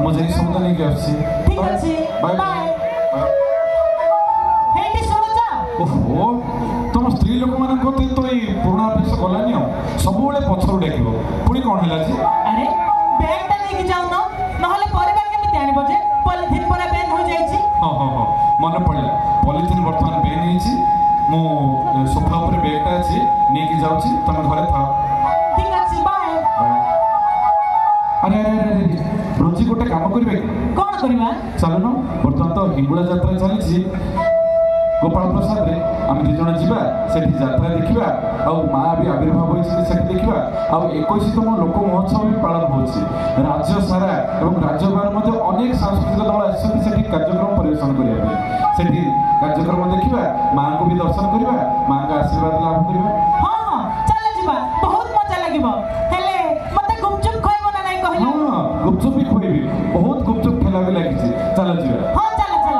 मुझे सौदा नहीं आसी ठीक अछि बाय हेटी सुनछ ओहो तुम स्त्री लोक मान को तो ये पुराना अभ्यास गलानी हो सब बेले पछरु डाकिबो पुणी कोन हैला जी अरे बैगटा लेके जाऊ न नहले परिवार केमिति आनिबो जे पॉलिथिन पर बैन हो जाई छी हां हां हां मन पड़ला पॉलिथिन वर्तमान बैन ही छी मो सोफा ऊपर बैगटा अछि नेकी जाऊ छी तुम घरे था ठीक अछि बाय अरे अरे अरे रोजी गोटे काम करबे कोन करबा चलो न वर्तमान तो हिंगुला यात्रा चली छी गोपाल प्रसाद रे आम दी जण जीवा सेठी यात्रा देखिबा आ मां भी आविर्भाव होइछि सेठी देखिबा आ 21तम लोक महोत्सव भी पालन होछि राज्य सारा एवं राज्य बाहर मध्ये अनेक सांस्कृतिक दल आछथि सेठी कार्यक्रम परिवेषण करिबा सेठी कार्यक्रम देखिबा मां को भी दर्शन करिबा मां का आशीर्वाद लाभ करिबा हां हां चल जीवा बहुत मजा लागिबो हेले मते गुपचुप खइबो ना नाही कहलो हां गुपचुप भी खइबी बहुत गुपचुप खेला भी लागिछि चल जीवा हां चल चल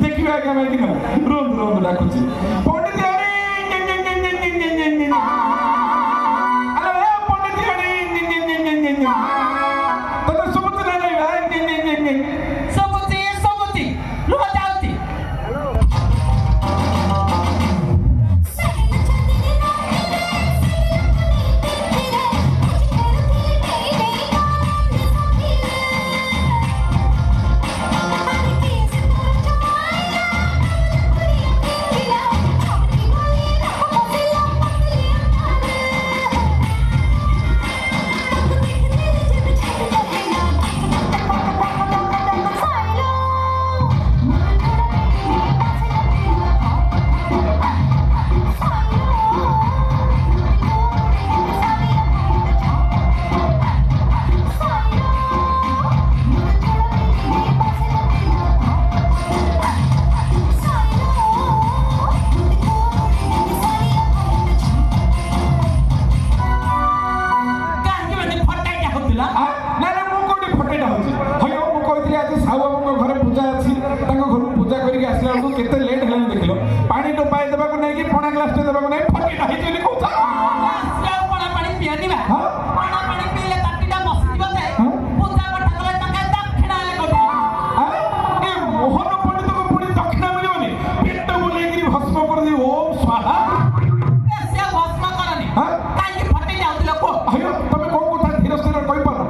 देखिए आगे मैं रोंद रोंद डाकुची पंडित अरे पंडित तो सुबुत नहीं सबुती रुक जाउती केते लेट हेलान देखलो पानी टोपाई देबा को नै कि पणा ग्लास ते देबा को नै फटी नाही चली कहू था पणा पानी पियानी बा पणा पानी पीले ताटीटा बसी दिबो जे पूजा कथा कले टका दक्षिणा ले कोठी ए मोहन पंडित को पुणी दक्षिणा मिलिबनी पेट बुलेगिरी भस्म कर दी ओम स्वाहा से भस्म करनी काई फटी जाउतिलो को अयो तमे कोन कथा धीर स्थिर कहि पारो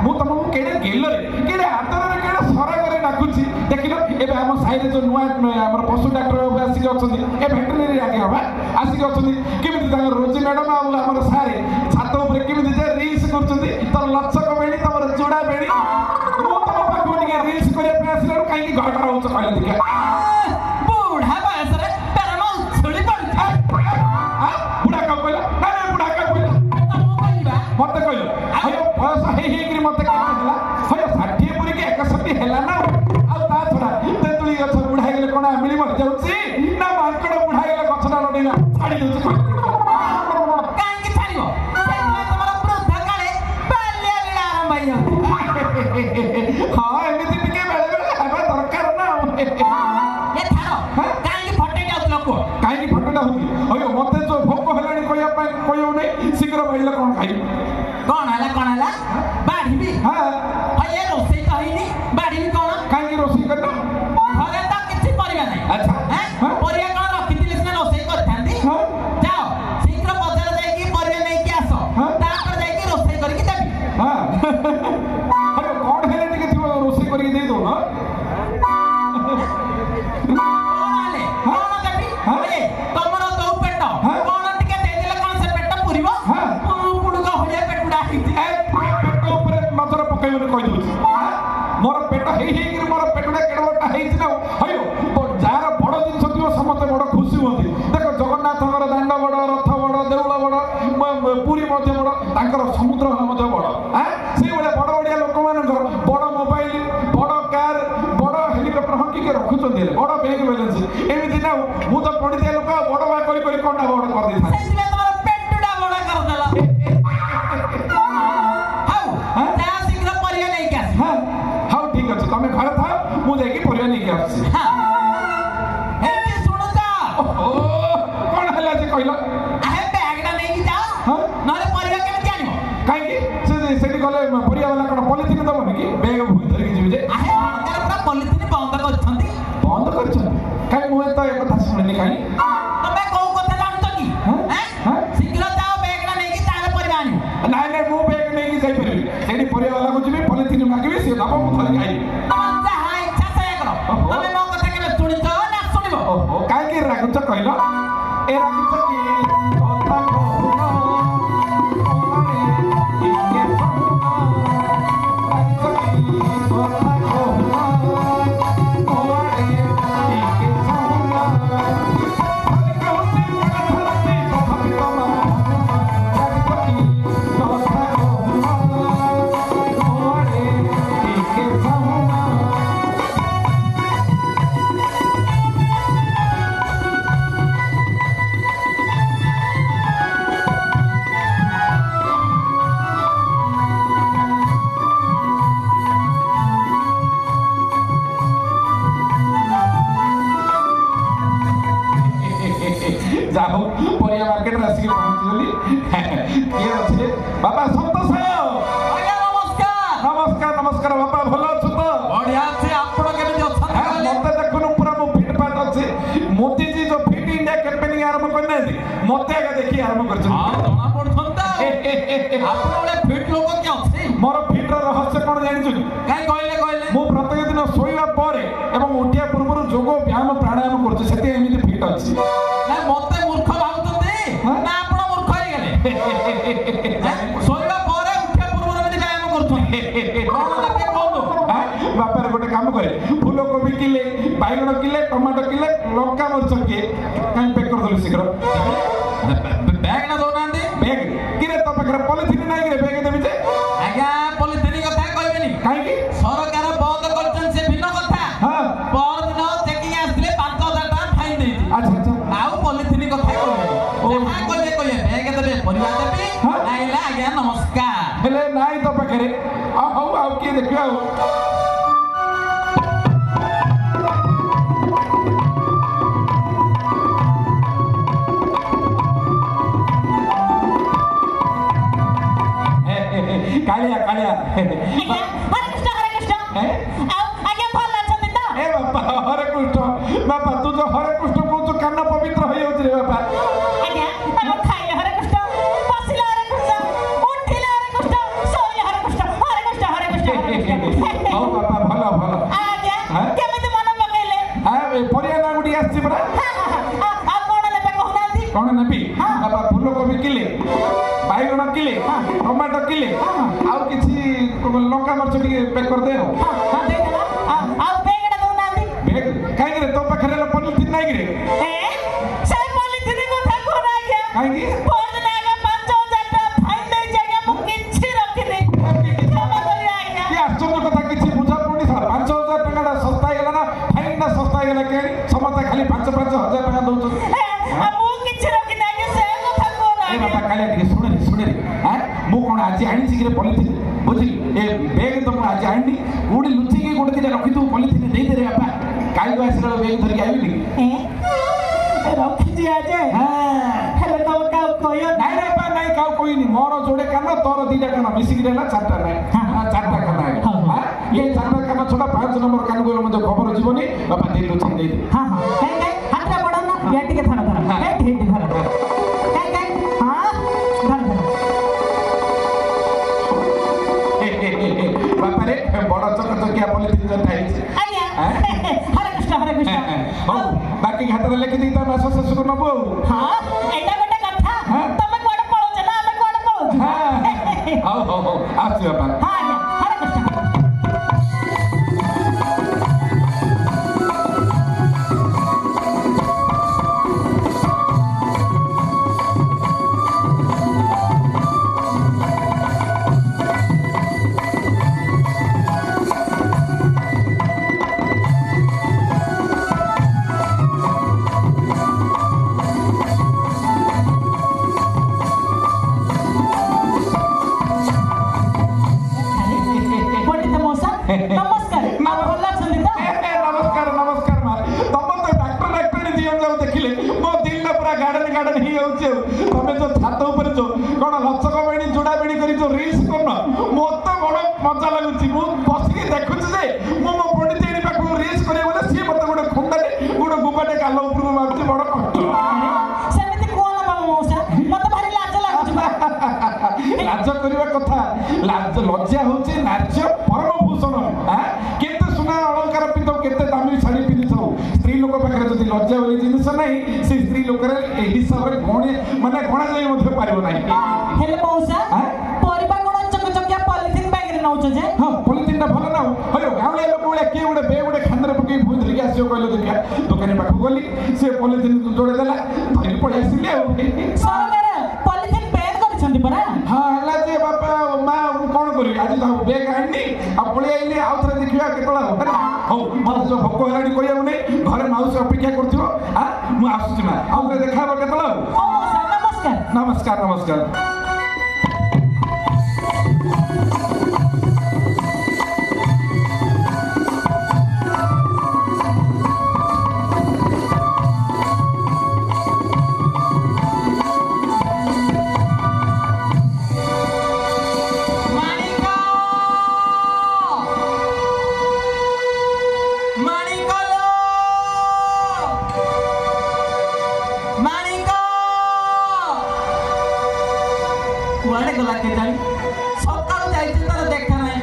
मु तमको केडे गेलो रे केडे हातर रे केडे सरा करे डाकुची देखिलो एबे हम साइड जो नुआ हमर पशु डॉक्टर आसिक अछंती ए वेटरनरी आगे हबा आसिक अछंती केमिति तांगर रोजी मैडम आ हमर सारे छात ऊपर केमिति जे रील्स करछंती तर लक्षक बेणी तमर जोड़ा बेणी मो तम पाखो निके रील्स करे पे आसिलो काई की घर रहउछ कहले देखा बूढ़ा बयस रे पेरमा उछली पड़ी बुढ़ा का कहला ना बुढ़ा का कहला तमो कहबा मते कहलो अयो बयस हे हे गिरी मते कहला अयो 60 पुरी के 61 हेला ना आ ता थोड़ा तेतुली गछ बुढ़ा गेले कोना मिली मर जाउची ना मांकड़ बुढ़ा गेले गछटा लडीला छाडी दउची काई की छाडीबो तमरा वृद्ध काले बाल्य लीला आरंभ भई जाउती हां एमिति टिके बेले बेले हेबा दरकार ना ए थारो काई की फटे जाउत लोक काई की फटडा होती अयो मते जो भोक हेलानी कहया पय कहयो नै शीघ्र बैले कोन कौन है बाढ़ी भी हाँ ये रोसे कहिनी बाढ़ी भी कौन कहीं रोषेई करना घरे तो किछि परिबा नै अच्छा हैं परिया कौन रखिथिले सिना रोसे करथांदी हाँ जाओ शीघ्र बाजार जाई की परिया नै की आसो हाँ। तापर जाई की रोसे करी की देबी हाँ अरे कौन है टिके थी रोषेई करके दे दो ना कौन आले कौन देबी हाँ। ए तमरो दो पेट हाँ। कौन टिके दे देले कौन से पेट पुरिबो हाँ। पुडुका होया पेटुडा हिति पेट ऊपर नजर पकाइबने कहि दउछि मोर पेट हेई मोर पेटुडा केडबटा हेइछि ना हयो जार बड़ जिंस दियो समते बड़ खुशी होती देखो जगन्नाथଙ୍କର दांड बड़ रथ बड़ देउळ बड़ पुरी मध्य बड़ तांकर समुद्र मध्य बड़ हां से बड़े बड़ बड़िया लोक मानकर बड़ मोबाइल बड़ कार बड़ हेलिकॉप्टर हकी के रखुछन दिले बड़ बैंक बैलेंस एमिति ना मु तो पडिते लोक बड़ बा करी कोंडा बड़ कर दै था सेदिले तोर पेटुडा बड़ा कर देला हाउ जा शीघ्र परिया नै की आस हां हाउ ठीक अछि तमे घर था मु जाई के परिया नै के आसी हां एते सुनु जा ओ कोन हला जे कहलो आहे बैगडा नै की जा हां नरे परिया केमति आनिबो काई की से गले परिया वाला कोन पॉलिथिन दबो कि बैग भूई धरि के जिबे जे आहे सरकार पूरा पॉलिथिन बंद करछंती बंद करछन काई मु तो एक कथा सुननी काई तमे को कथा जानतो की हाँ? हाँ? शीघ्र जाओ बैगडा नै की ताले परिया आनिबो नाइ नाइ मु बैग नै की जाई परबी सेडी परिया वाला को जिबे पॉलिथिन मागबे से दबो मु धरि आई तमन जा इच्छा से करो ओहो। तमे मो कथा केबे सुनितो ना सुनिबो ओहो काई के रागुच कहलो ए रागुच की कथा कहलो ओरे इके जाओ परिया मार्केट रे आसी पहुंची गली के अछि बाबा संतोष आज्ञा नमस्कार नमस्कार नमस्कार बाबा भलो छु तो बढ़िया से आपण केमि अछन मते देखुनु पूरा मो फिट पाट अछि मोदी जी जो फिट इंडिया कैंपेनिंग आरंभ करने दी मते आगे देखि आरंभ करछ हां जना पड़थंता आपण ओले फिट लोक के अछि मोर फिट रो रहस्य कोन जानि छु काई कहले मो प्रत्येक दिन सोइबा परे एवं उठिया पूर्व जोग व्यायाम प्राणायाम करछ सेते एमिति फिट अछि ना मते मूर्ख भाबुतंती हाँ? ना आपण मूर्ख होई गेले सोइबा परे उठिया पूर्व में व्यायाम करथन कोन लागे कोन बापार गोटे काम करे फूल कोबी किले बैगण किले टमाटो किले लंका मरच के काई पैक कर दली शीघ्र बैग ना दोनांदी बैग किरे तो पाखरे पॉलिथिन नाही रे बैग देबी जे आज्ञा पॉलिथिन कथा कहबेनी काई की सरकार बंद करछन से भिन्न कथा हां पर दिन चेकिंग आसले 5000 टका फाइन देती अच्छा अच्छा आउ पॉलिथिन कथा कहबेनी जहां कहले बैग देबे परिवा देबी हाँ? नाइला आज्ञा नमस्कार हेले नाही तो पाखरे आ हौ आ के देखियो कालिया कालिया हरे कृष्ण हैं आगे भल अछंती तो ए बापा हरे कृष्ण बापा तू जो हरे कृष्ण को तो कान पवित्र होई होत रे बापा आगे हम खाइले हरे कृष्ण बसिले हरे कृष्ण उठिले हरे कृष्ण सोइले हरे कृष्ण हरे कृष्ण हो बापा भलो भलो आगे हाँ? केमिति मन पकेले ए परिया ना गुडी आछि बरा आ कोन लेबे कहनांती कोन नेबी बापा फूल कोबी किले बैगण किले टमाटो किले आउ किछि लंका मरच के पैक कर दे हां दे देला आ बेगडा दोनांती बैग काई रे तो पाखरे पॉलिथिन नाही रे ए से पॉलिथिन कथा कोन आगे काई की फोन आगे 5000 टका फाइन दे जागे मु किछि रखिनी क्षमा करी आगे ये आश्चर्य कथा किछि बुझा पड़ी सर 5000 टका सस्ता गेला ना फाइन ना सस्ता गेला के समता खाली 5-5000 टका दउछ मु किछि रखिनी आगे से कथा कोन ए आगे बापा काले ଟିକେ ଶୁଣେ हां मु कोन आज आनी सिगरे पॉलिथिन बुझी ए बैग तो मु आज आनी कोडी लुचि के कोडी दिले रखि तू पॉलिथिन दे दे रे बापा काई बासरा बैग धरि आइबी रखी जी आज हां हेले तो का कोयो नाइ रे बापा नाइ काउ कोई नि मोर जोड़े कान तोर 2टा कान मिसिक रहला 4टा नै 4टा कान ये 4टा कान छोड़ा 5 नंबर कान को मते खबर जीवनी बाबा दे दो छन दे हां हां काई हाथरा बडा ना बेटी के थाना थाना काई ठीक थाना काई हां धर बापा रे बड़ा चकचकिया पॉलिथिन जन थाई आया हरे कृष्ण हो बाकी हाथरा लेके दी त मास ससुर नबो हां एटा बेटा कथा तमे कोडे पळो ना आमे कोडे पळो हां हो आसी बापा हां हरे कृष्ण नमस्कार नमस्कार मा तम तो डॉक्टर जीवन जाऊ देखिले मो दिल पूरा गार्डन ही होउछे तमे जो छात ऊपर जो कोन लचक बेणी जुड़ा बेणी करी जो रील्स करना मत बड़ मजा लागुची मु बसी देखुछ जे मो बडी तेरी पाखु रील्स करे बोले सी मत गोटे खुंडाटे गोटे गुबाटे गाल ऊपर मारती बड़ कष्ट सेमिति कोन बाबू मौसा मत भारी लाज लागुछ लाज करबा कथा लाज लज्जा होचे नार्य परम भूषण केते सुना अलंकार पिंधो केते दामी साड़ी पिंधो स्त्री लोक पाखरे जदि लज्जा बोली जिनिस नहीं से स्त्री लोक रे एही हिसाब रे गणे माने गणा जाई मध्ये पारिबो नाही हेले मौसा परिबा कोन चकचकिया पॉलिथिन बैग रे नउछ जे हां पॉलिथिन ता भलो नाउ हयो गावले लोक बोले के उडे बे उडे खांदर पके भूत लिया आसियो कहलो देखिया दुकानी पाखु गली से पॉलिथिन जोड़े देला धरि पड़े आसिले सरकार पॉलिथिन बैन करछंती परा हां हला जे बापा मा कोन करी आज ता बेग आनी आ पळे आइले आ थरे देखिया केतला हो मत जो भक्को हेलाडी कहिया नै घरे माउस अपेक्षा करथिबो मु आसुची मा आ थरे देखाबो केतला नमस्कार नमस्कार कुआड़े गला के जाई सकाळ जाईची तर देखा नाही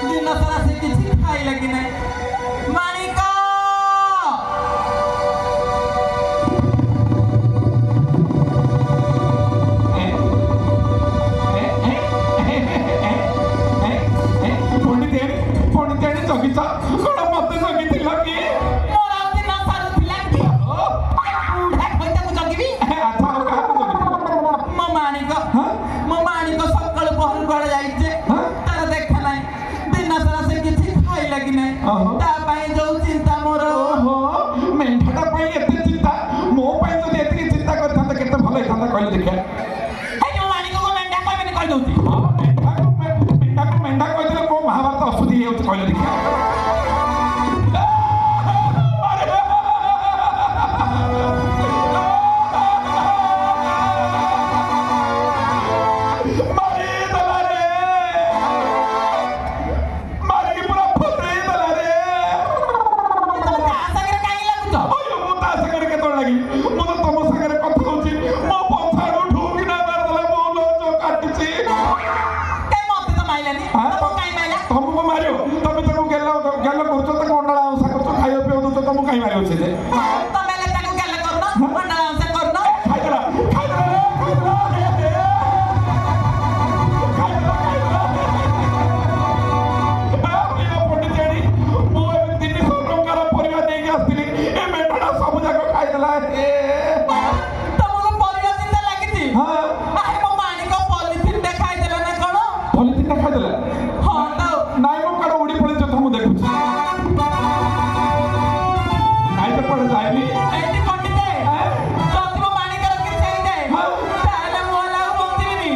दिन सारा से किछि खाई लगी नाही माणिक पंडित जगिचा कोण मते जगिथिला की मोरा दिन सारा थिला की उठा खोइता को जगिबी अच्छा का म माणिक सकाळ पहर गड़ जाईचे तर देखा नाही दिन सारा से किछि खाई लगी नाही ता पाई जो चिंता मोर ओहो मेंढाटा पाई एते चिंता मो पाई जदि एते चिंता करथांता केते भलो हेतांता कहले देखिया ए जो माणिक को मेंढा कहबेनी कहि दउती मेंढा कहि देले को महाभारत अशुद्धि हे होत कहले देखिया कहीं मारे होचे जे तमे ले ताको गेले करनो बना से करनो खाइदला पंडित जेडी मो 300 टंकार परिवा देके आस्तिली ए मेंढा सब जाको खाइदला ए तमको परिवा चिंता लागिती हां आहे मो माणिक पॉलिथिन दे खाइदला ना कोन पॉलिथिन खाइदला हां तो नाइ मो कड उडी पळि छ तमु देखुछ पड़ जाएगी एटी पंडित जति मो माणिक रखि छई दे ताले मोला बोंदिनी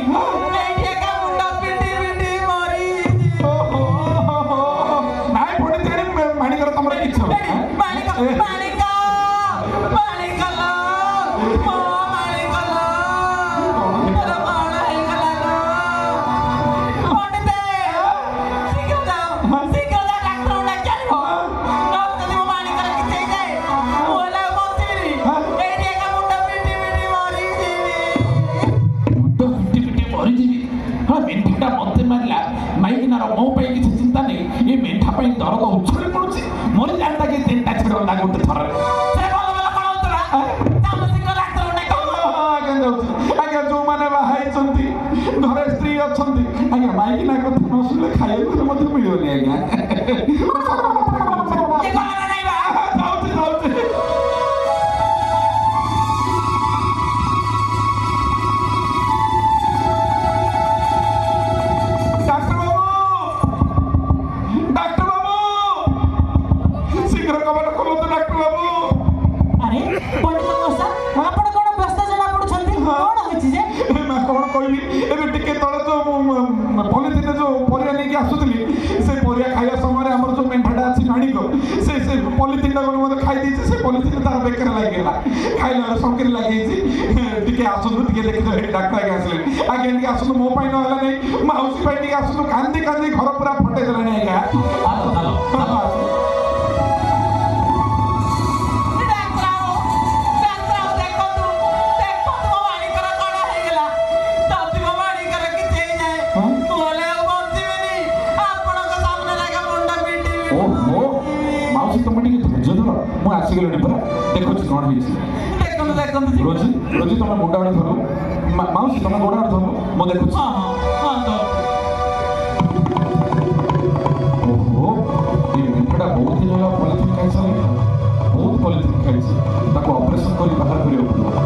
एटी का मुंडा पिटी मरी ओहो नाइ पंडित जेडी माणिक र तमरे इच्छा माणिक लो मो माणिक लो अरे माणा हे गला लो ଆଜ୍ଞା ଏ ଗଲା ନା ନାଇଁ ବା ଯାଉଛି ଯାଉଛି ଡାକ୍ତର ବାବୁ ଶୀଘ୍ର କବାଟ ଖୋଲନ୍ତୁ ଡାକ୍ତର ବାବୁ। ଆରେ ପଣ୍ଡିତ ମଶା ଆପଣ କଣ ବ୍ୟସ୍ତ ଜଣା ପଡୁଛନ୍ତି କଣ ହେଇଛି ଯେ ନା କଣ କହିବି ଏବେ ଟିକେ ତଳେ ଯୋଉ ପଲିଥିନରେ ଯୋଉ ପରିବା ନେଇକି ଆସୁଥିଲି ସେ ପରିବା ଖାଇବା ସମୟରେ ଆମର ଯୋଉ ମେଣ୍ଢାଟା ଅଛି ମାଣିକ ସେ ପଲିଥିନଟା ଗଲେ ମୋତେ ଖାଇ ଦେଇଛି ସେ ପଲିଥିନ ତାର ବେକରେ ଲାଗିଗଲା ଖାଇଲା ବେଳେ ଶଙ୍କିରେ ଲାଗିଯାଇଛି ଟିକେ ଆସନ୍ତୁ ଟିକେ ଦେଖିଦେବେ ଡାକ୍ତର ଆଜ୍ଞା ଆସିଲେଣି ଆଜ୍ଞା ଟିକେ ଆସନ୍ତୁ ମୋ ପାଇଁ ନହେଲା ନାହିଁ ମାଉସୀ ପାଇଁ ଟିକେ ଆସନ୍ତୁ କାନ୍ଦି କାନ୍ଦି ଘର ପୁରା ଫଟେଇ ଦେଲାଣି ଆଜ୍ଞା ମୁଁ ଆସିଗଲିଣି ପରା ଦେଖୁଛି କ'ଣ ହେଇଛି ରୋଜି ରୋଜି ତମେ ଗୋଡ଼ ଆଡ଼େ ଧର ମାଉସୀ ତମେ ଗୋଡ଼ ଆଡ଼େ ଧର ମୁଁ ଦେଖୁଛି ଓହୋ ଏ ମେଣ୍ଢାଟା ବହୁତ ଦିନ ହେଲା ପଲିଥିନ୍ ଖାଇସାରିଲାଣି ବହୁତ ପଲିଥିନ୍ ଖାଇଛି ତାକୁ ଅପରେସନ୍ କରି ବାହାର କରିବାକୁ ପଡ଼ିବ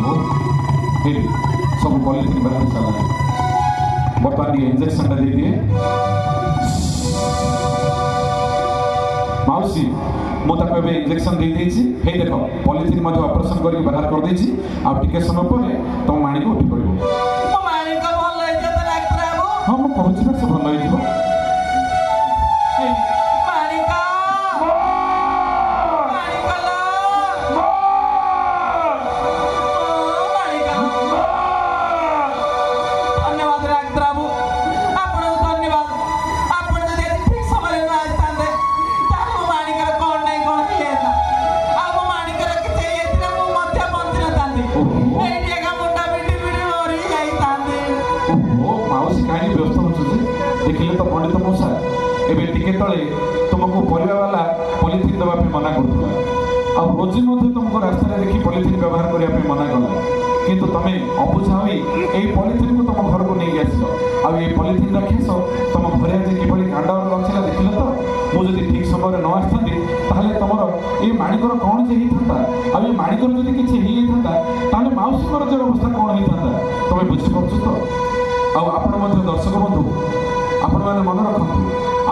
ଓହୋ ସବୁ ପଲିଥିନ୍ ବାହାରି ସାରିଲାଣି ବର୍ତ୍ତମାନ ଟିକେ ଇଞ୍ଜେକ୍ସନଟା ଦେଇଦିଏ ମାଉସୀ ମୁଁ ତାକୁ ଏବେ ଇଞ୍ଜେକ୍ସନ ଦେଇଦେଇଛି ହେଇ ଦେଖ ପଲିଥିନ୍ ମଧ୍ୟ ଅପରେସନ କରିକି ବାହାର କରିଦେଇଛି ଆଉ ଟିକେ ସମୟ ପରେ ତମ ମାଣିକ ଉଠି ପଡ଼ିବ ହଁ ମୁଁ କହୁଛି ନା ସେ ଭଲ ହେଇଯିବ ଦେଖିଲେ ତ ପଣ୍ଡିତ ମଉସା ଏବେ ଟିକେ ତଳେ ତୁମକୁ ପରିବାବାଲା ପଲିଥିନ୍ ଦେବା ପାଇଁ ମନା କରୁଥିଲା ଆଉ ରୋଜି ମଧ୍ୟ ତୁମକୁ ରାସ୍ତାରେ ଦେଖି ପଲିଥିନ୍ ବ୍ୟବହାର କରିବା ପାଇଁ ମନା କଲା କିନ୍ତୁ ତମେ ଅବୁଝା ହୋଇ ଏଇ ପଲିଥିନ୍କୁ ତୁମ ଘରକୁ ନେଇକି ଆସିଲ ଆଉ ଏଇ ପଲିଥିନ୍ର ଖେସ ତୁମ ଘରେ ଆଜି କିଭଳି କାଣ୍ଡ ରଚିଲା ଦେଖିଲ ତ ମୁଁ ଯଦି ଠିକ୍ ସମୟରେ ନ ଆସିଥାନ୍ତି ତାହେଲେ ତମର ଏଇ ମାଣିକର କ'ଣ ଯେ ହେଇଥାନ୍ତା ଆଉ ଏ ମାଣିକର ଯଦି କିଛି ହେଇଯାଇଥାନ୍ତା ତାହେଲେ ମାଉସୀଙ୍କର ଯେ ଅବସ୍ଥା କ'ଣ ହେଇଥାନ୍ତା ତମେ ବୁଝିପାରୁଛ ତ ଆଉ ଆପଣ ମଧ୍ୟ ଦର୍ଶକ ବନ୍ଧୁ ଆପଣମାନେ ମନେ ରଖନ୍ତୁ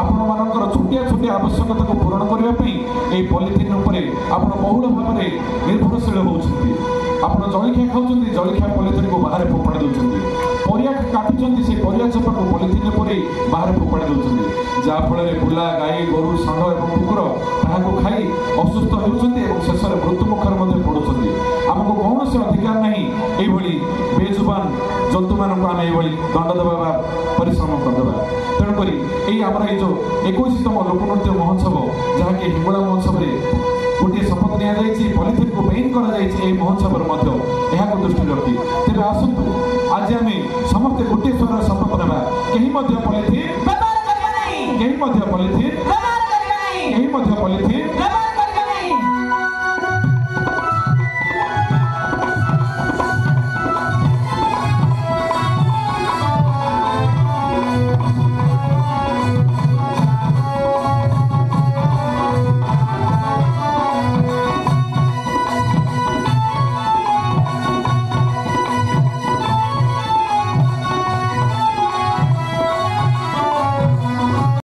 ଆପଣମାନଙ୍କର ଛୋଟିଆ ଛୋଟିଆ ଆବଶ୍ୟକତାକୁ ପୂରଣ କରିବା ପାଇଁ ଏହି ପଲିଥିନ୍ ଉପରେ ଆପଣ ବହୁଳ ଭାବରେ ନିର୍ଭରଶୀଳ ହେଉଛନ୍ତି ଆପଣ ଜଳଖିଆ ଖାଉଛନ୍ତି ଜଳଖିଆ ପଲିଥିନ୍କୁ ବାହାରେ ଫୋପାଡ଼ି ଦେଉଛନ୍ତି ପରିବା କାଟୁଛନ୍ତି ସେ ପରିବା ଚୋପାକୁ ପଲିଥିନ୍ରେ ପୁରେଇ ବାହାରେ ଫୋପାଡ଼ି ଦେଉଛନ୍ତି ଯାହାଫଳରେ ବୁଲା ଗାଈ ଗୋରୁ ଷଣ୍ଢ ଏବଂ କୁକୁର ତାହାକୁ ଖାଇ ଅସୁସ୍ଥ ହେଉଛନ୍ତି ଏବଂ ଶେଷରେ ମୃତ୍ୟୁମୁଖରେ ମଧ୍ୟ ପଡ଼ୁଛନ୍ତି ଆମକୁ କୌଣସି ଅଧିକାର ନାହିଁ ଏଇଭଳି ବେଜୁବାନ ଜନ୍ତୁମାନଙ୍କୁ ଆମେ ଏଇଭଳି ଦଣ୍ଡ ଦେବା ବା ପରିଶ୍ରମ କରିଦେବା ତେଣୁକରି ଏଇ ଆମର ଏଇ ଯେଉଁ 21ତମ ଲୋକନୃତ୍ୟ ମହୋତ୍ସବ ଯାହାକି ହିଙ୍ଗୁଳା ମହୋତ୍ସବରେ ଗୋଟିଏ ଶପଥ ନିଆଯାଇଛି ପଲିଥିନ୍କୁ ବେନ୍ କରାଯାଇଛି ଏହି ମହୋତ୍ସବରେ ମଧ୍ୟ ଏହାକୁ ଦୃଷ୍ଟିରେ ରଖି ତେବେ ଆସନ୍ତୁ ଆଜି ଆମେ ସମସ୍ତେ ଗୋଟିଏ ସ୍ୱରରେ ଶପଥ ନେବା କେହି ମଧ୍ୟ ପଲିଥିନ୍ ବ୍ୟବହାର କରିବା ନାହିଁ କେହି ମଧ୍ୟ ପଲିଥିନ୍